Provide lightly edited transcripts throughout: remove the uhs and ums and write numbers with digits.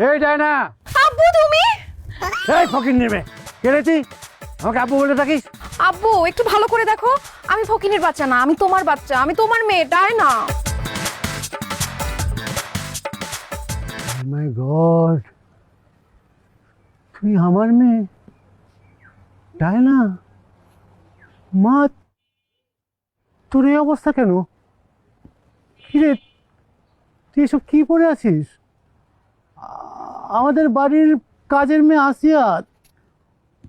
এই যায় না। আব্বু তুমি? এই ফকির নেবে কেড়ে তুই আমাকে আব্বু বলে থাকিস? আব্বু একটু ভালো করে দেখো, আমি ফকিনের বাচ্চা না, আমি তোমার বাচ্চা, আমি তোমার মেয়ে ডায়না। মাই গড, তুই আমার মেয়ে ডায়না? মা, তোর এই অবস্থা কেন? কিরে, তুই এসব কি পরে আছিস? আমাদের বাড়ির কাজের মেয়ে আসিয়া,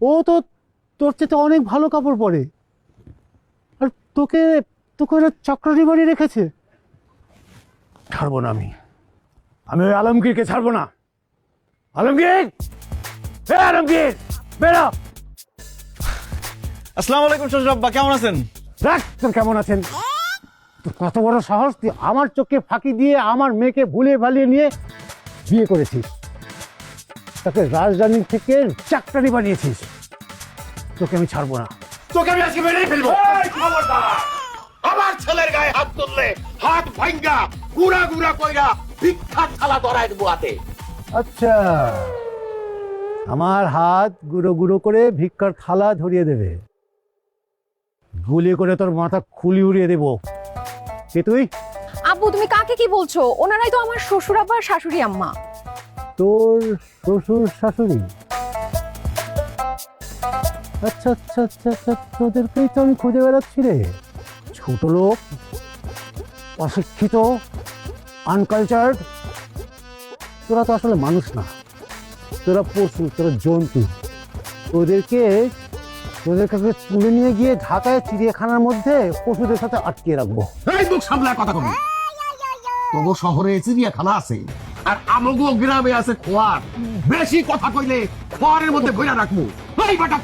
ও তো তোর চেয়ে অনেক ভালো কাপড় পরে, আর তোকে তোকে ওরা চক্রারি বাড়ি রেখেছে। ছাড়বো না আমি ওই আলমগীরকে ছাড়বো না। আলমগীর, হে আলমগীর, বেরো। আসসালামু আলাইকুম শ্বশুর আব্বা, কেমন আছেন? দেখ তোর কেমন আছেন। তোর কত বড় সাহস, তুই আমার চোখে ফাঁকি দিয়ে আমার মেয়েকে ভুলিয়ে ভালিয়ে নিয়ে বিয়ে করেছিস, তাকে রাজধানী থেকে চাকরানি বানিয়েছিস। তোকে আমি ছাড়বো না, তোকে আমি আজকে মেরেই ফেলবো। আমার ছেলের গায়ে হাত তুললে হাত ভাঙ্গা গুড়া গুড়া কইরা ভিক্ষার থালা ধরায় দেবো হাতে। আচ্ছা, আমার হাত গুঁড়ো গুঁড়ো করে ভিক্ষার থালা ধরিয়ে দেবে, গুলি করে তোর মাথা খুলি উড়িয়ে দেবো। কে তুই? আব্বু তুমি কাকে কি বলছো? ওনারাই তো আমার শ্বশুর আব্বা আর শাশুড়ি আম্মা। তোর শ্বশুর শাশুড়ি? আচ্ছা আচ্ছা আচ্ছা আচ্ছা, তোদেরকেই তো আমি খুঁজে বেড়াচ্ছি রে। ছোট লোক, অশিক্ষিত, আনকালচার্ড। তোরা তো আসলে মানুষ না, তোরা পশু, তোরা জন্তু। তোদেরকে তুলে নিয়ে গিয়ে ঢাকায় চিড়িয়াখানার মধ্যে পশুদের সাথে আটকে রাখবো। এই মুখ সামলায় কথা কবি। তবু শহরে চিড়িয়াখানা আছে আর আমগো গ্রামে আছে খোয়ার। বেশি কথা কইলে খোয়ারের মধ্যে ভইরা রাখবো। এই বেটা